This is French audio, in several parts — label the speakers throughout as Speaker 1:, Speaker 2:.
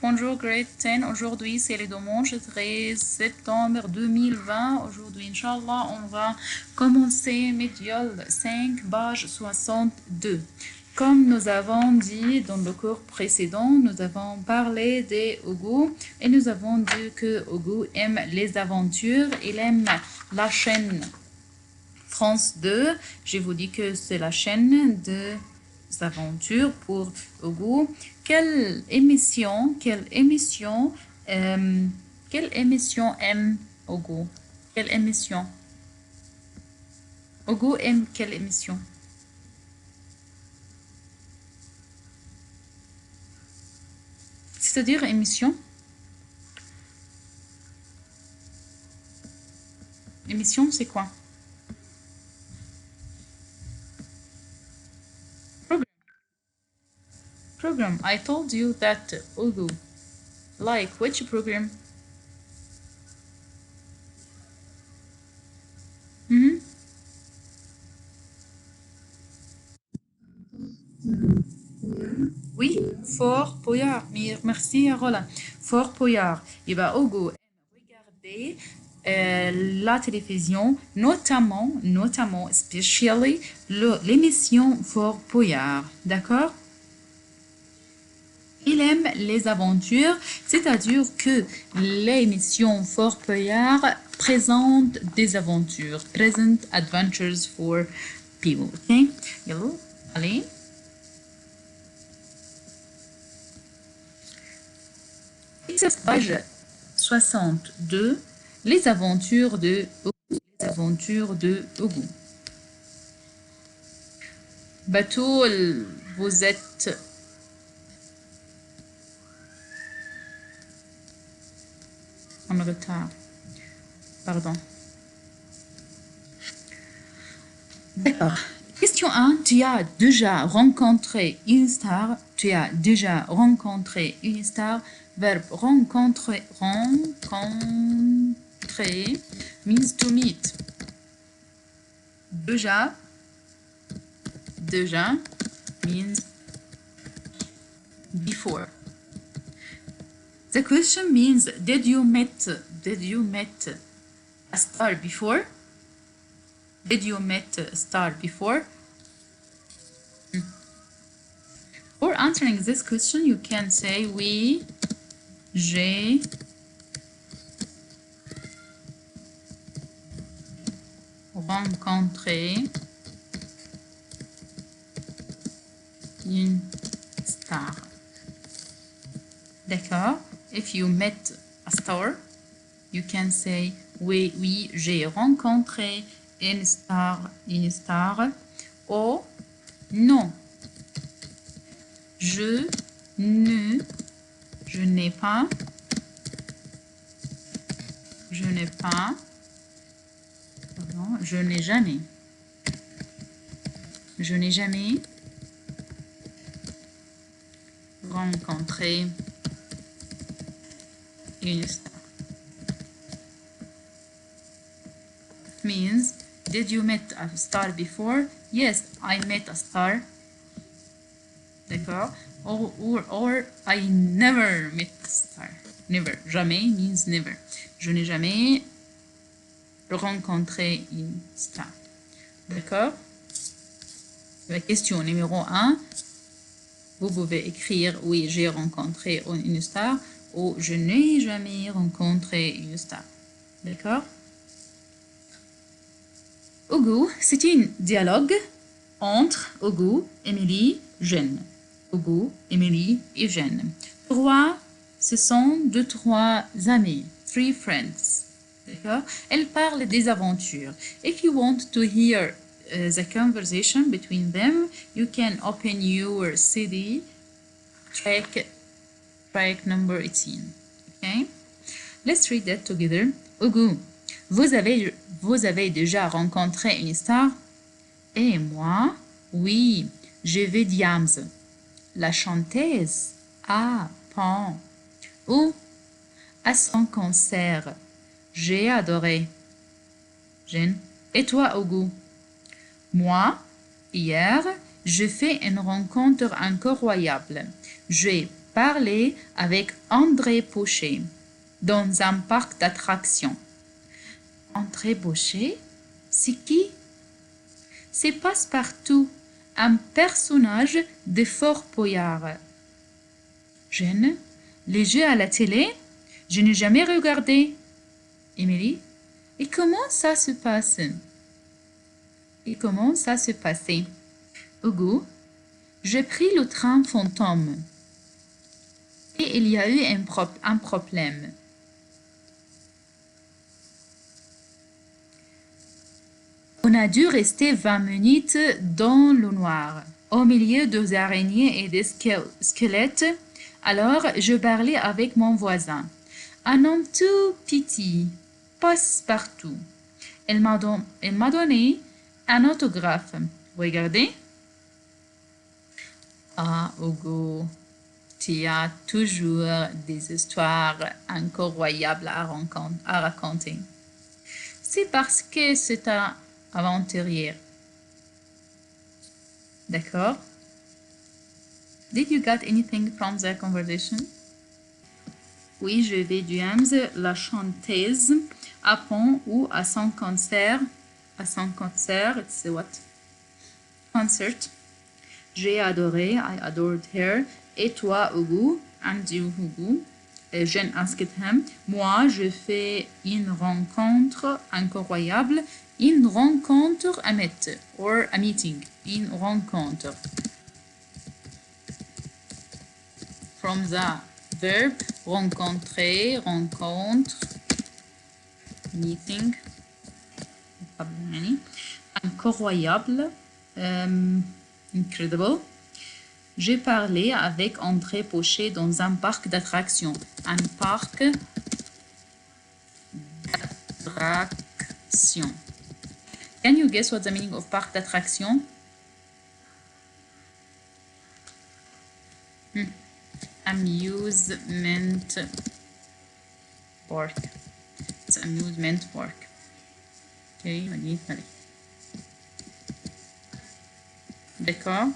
Speaker 1: bonjour grade 10. Aujourd'hui, c'est le dimanche 13 septembre 2020. Aujourd'hui, Inch'Allah, on va commencer Médiol 5, page 62. Comme nous avons dit dans le cours précédent, nous avons parlé des Ogu et nous avons dit que Ogu aime les aventures, il aime la chaîne France 2. Je vous dis que c'est la chaîne de aventures pour Ogu. Quelle émission aime Ogu? Quelle émission? Ogu aime quelle émission? C'est-à-dire émission? Émission, c'est quoi? Program. I told you that Ogu like which program? Oui, Fort Boyard. Merci, Roland. Fort Boyard. Et bien, Ogu aime regarder la télévision, notamment, especially l'émission Fort Boyard. D'accord? Il aime les aventures, c'est-à-dire que l'émission Fort Boyard présente des aventures, present adventures for people. Ok? Yellow, allez. Page 62, les aventures de Ogu. Batoul, vous êtes en retard. Pardon. D'accord. Question 1. Tu as déjà rencontré une star. Tu as déjà rencontré une star. Verbe rencontrer means to meet. Déjà means before. The question means did you met a star before? Did you met a star before? For answering this question, you can say oui, j'ai rencontré une star. D'accord? If you met a star, you can say oui, j'ai rencontré une star. Ou non, je n'ai pas pardon, je n'ai jamais rencontré une star. It means, did you met a star before? Yes, I met a star. D'accord? Or I never met a star. Never. Jamais means never. Je n'ai jamais rencontré une star. D'accord? La question numéro 1. Vous pouvez écrire oui, j'ai rencontré une star ou je n'ai jamais rencontré une star. D'accord? Ogu, c'est un dialogue entre Ogu, Émilie, Jeanne. Ogu, Émilie et Jeanne. Ce sont trois amis. 3 friends. D'accord? Elles parlent des aventures. If you want to hear the conversation between them, you can open your CD, track number 18. Okay? Let's read that together. Ogu, vous avez déjà rencontré une star? Et moi, oui, j'ai vu Diams, la chanteuse, à Pan, ou à son concert. J'ai adoré. Jeanne, et toi, Ogu? Moi, hier, j'ai fait une rencontre incroyable. J'ai parlé avec André Pochet dans un parc d'attractions. André Pochet, c'est qui? C'est Passepartout, un personnage de Fort Boyard. Jeanne, les jeux à la télé? Je n'ai jamais regardé. Émilie, et comment ça se passe? Et comment ça se passait? Hugo, j'ai pris le train fantôme. Et il y a eu un problème. On a dû rester 20 minutes dans le noir, au milieu des araignées et des squelettes. Alors, je parlais avec mon voisin, un homme tout petit, Passepartout. Elle m'a donné un autographe. Regardez. Ah, Hugo, tu as toujours des histoires incroyables à raconter. C'est parce que c'est un aventurier. D'accord? Did you get anything from the conversation? Oui, je vais James, la chanteuse, à Pont ou à son concert. À son concert, it's what? Concert. J'ai adoré, I adored her. Et toi, Hugo? And you, Hugo? Jeanne asked him. Moi, je fais une rencontre incroyable. Une rencontre, a meet, or a meeting. Une rencontre. From the verb rencontrer, rencontre, meeting. Incroyable. Incredible. J'ai parlé avec André Pochet dans un parc d'attractions. Un parc d'attractions. Can you guess what's the meaning of parc d'attractions? Amusement park. It's amusement park. Okay, d'accord?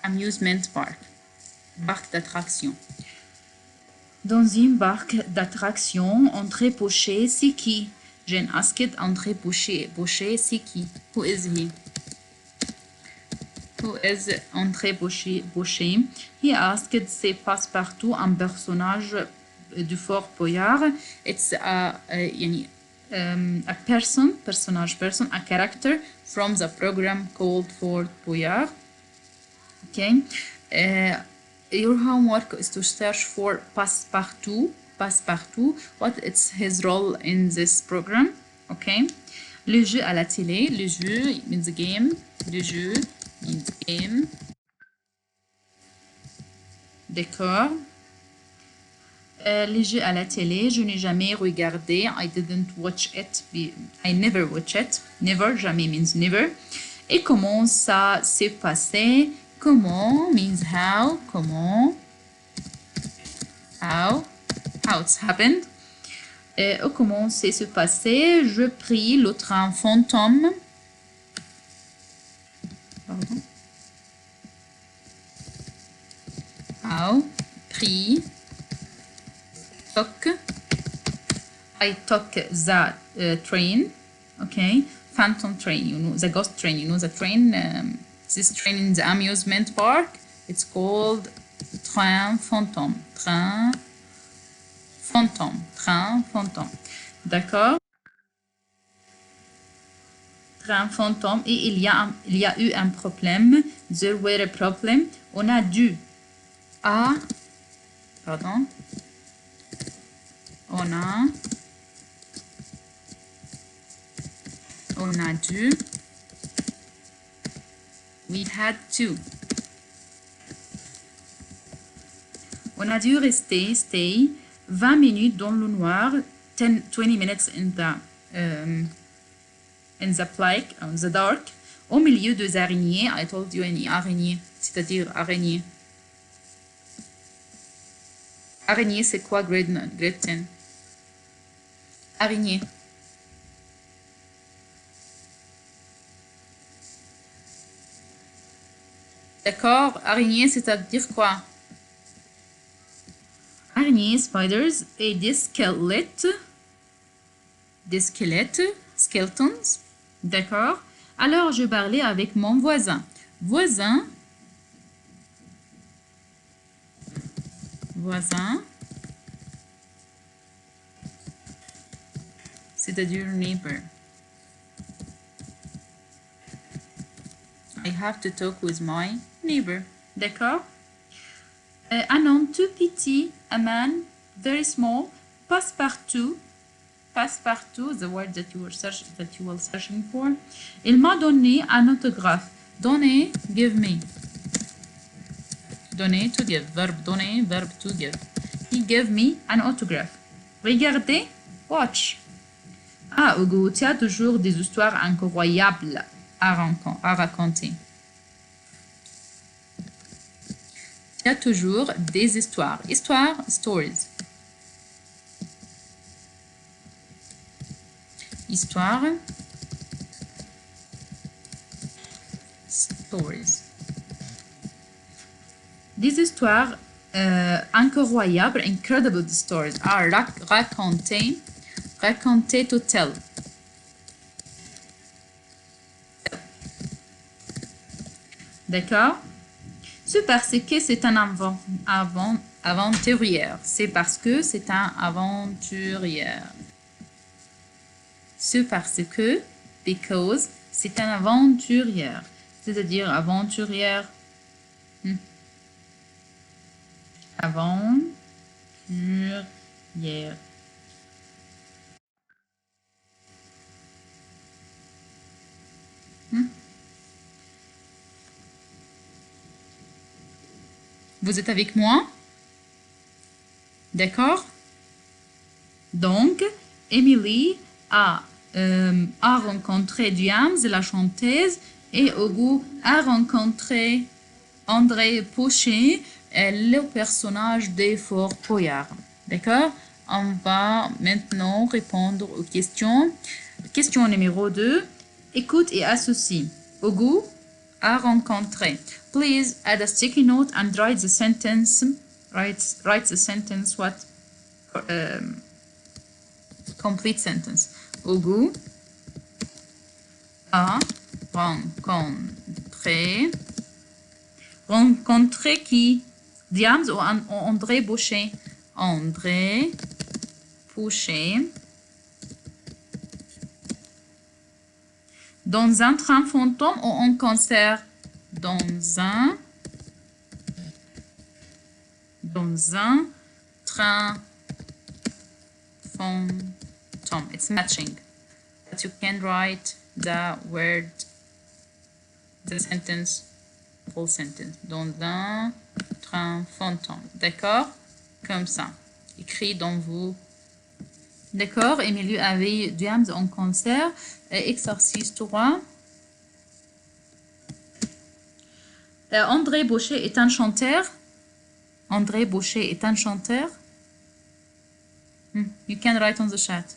Speaker 1: Amusement park. Parc d'attraction. Dans une parc d'attraction, André Pochet, c'est qui? Jeanne asked André Pochet. Pochet, c'est qui? Who is he? Who is André Pochet? He asked, c'est Passepartout, un personnage du Fort Boyard. It's a personnage, a character from the program called Fort Boyard. Okay. Your homework is to search for Passepartout. Passepartout. What is his role in this program? Okay. Le jeu à la télé. Le jeu means game. Le jeu means game. D'accord. Les jeux à la télé, je n'ai jamais regardé. I didn't watch it. I never watch it. Never, jamais means never. Et comment ça s'est passé? Comment means how. Comment? How it's happened. Comment c'est se passé? Je pris le train fantôme. Pardon. How? Pris. I took the train. Okay. Phantom train. You know, the ghost train. You know the train. This train in the amusement park. It's called train fantôme. Train fantôme. Train fantôme. D'accord? Train fantôme. Et il y a eu un problème. There were a problem. On a dû. Pardon. On a dû. We had to. On a dû rester, stay, 20 minutes dans le noir, 20 minutes in the dark, au milieu des araignées. I told you any araignée, c'est-à-dire araignée. Araignée, c'est quoi, grade 10? Araignée. D'accord? Araignée, c'est-à-dire quoi? araignées, spiders, et des squelettes, skeletons, d'accord? Alors, je parlais avec mon voisin. Voisin, c'est-à-dire neighbor. I have to talk with my neighbor. D'accord? Un homme tout petit, a man very small, Passepartout, the word that you were searching for. Il m'a donné un autographe. Donner, give me. Donner, to give. Verbe donner, verbe to give. He gave me an autograph. Regardez, watch. Ah, Hugo, tu as toujours des histoires incroyables à raconter. Il y a toujours des histoires. Histoire, stories. Histoire, stories. Des histoires incroyables, incredible stories, are racontées to tell. D'accord? C'est parce que c'est un aventurière. C'est parce que c'est un aventurière. C'est parce que, because, c'est un aventurière. C'est-à-dire aventurière. Aventurière. Vous êtes avec moi? D'accord? Donc, Emily a rencontré Diams, la chanteuse, et Hugo a rencontré André Pochet, le personnage de Fort Boyard. D'accord? On va maintenant répondre aux questions. Question numéro 2. Écoute et associe. Hugo a rencontré. Please add a sticky note and write the sentence. Write the sentence. Complete sentence. Hugo a rencontré. Rencontré qui? Diams ou André Pochet? André Pochet. Dans un train fantôme ou en concert? Dans un train fantôme. It's matching. But you can write the word, the sentence, full sentence. Dans un train fantôme. D'accord? Comme ça. Écrit dans vos... D'accord? Émilie avait Diams en concert. Exercice 3. André Pochet est un chanteur. André Pochet est un chanteur. You can write on the chat.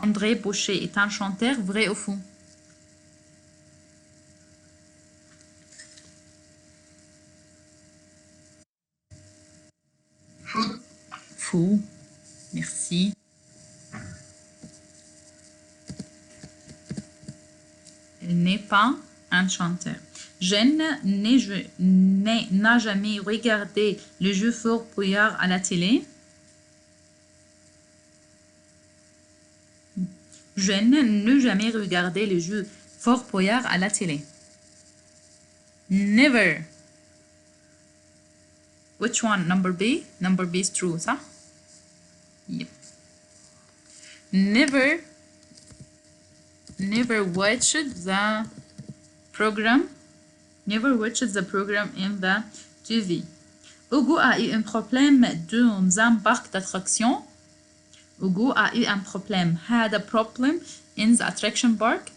Speaker 1: André Pochet est un chanteur, vrai ou faux? Faux. Merci. Il n'est pas un chanteur. Jeanne n'a jamais regardé le jeu Fort Boyard à la télé. Jeanne n'a jamais regardé le jeu Fort Boyard à la télé. Never. Which one? Number B? Number B is true, ça? Yep. Never watched the program. Never watched the program in the TV. Hugo a eu un problème dans un parc d'attractions. Hugo a eu un problème. Had a problem in the attraction park.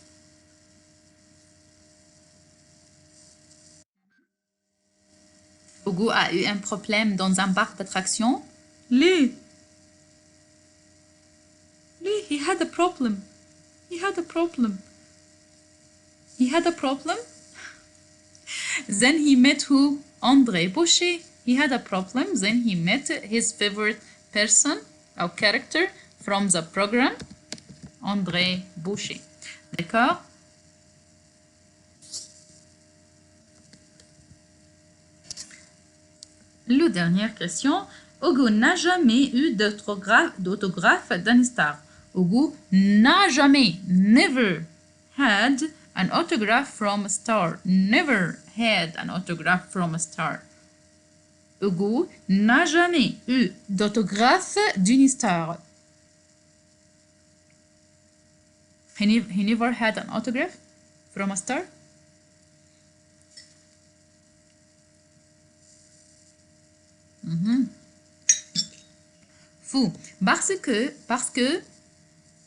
Speaker 1: Hugo a eu un problème dans un parc d'attractions. He had a problem. He had a problem. Then he met who? André Pochet. He had a problem, then he met his favorite person or character from the program, André Boucher. D'accord? La dernière question. Hugo n'a jamais eu d'autographe d'un star. Hugo n'a jamais, never had an autograph from a star. Never had an autograph from a star. Hugo n'a jamais eu d'autographe d'une star. He never had an autograph from a star. Fou. Parce que,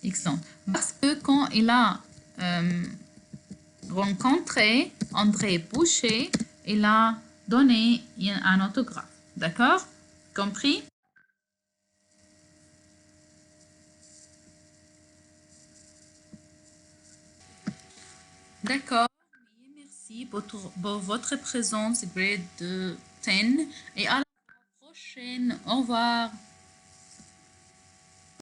Speaker 1: excellent. Parce que quand il a rencontré André Boucher, il a donné un autographe. D'accord? Compris? D'accord. Merci pour votre présence, grade 10. Et à la prochaine. Au revoir.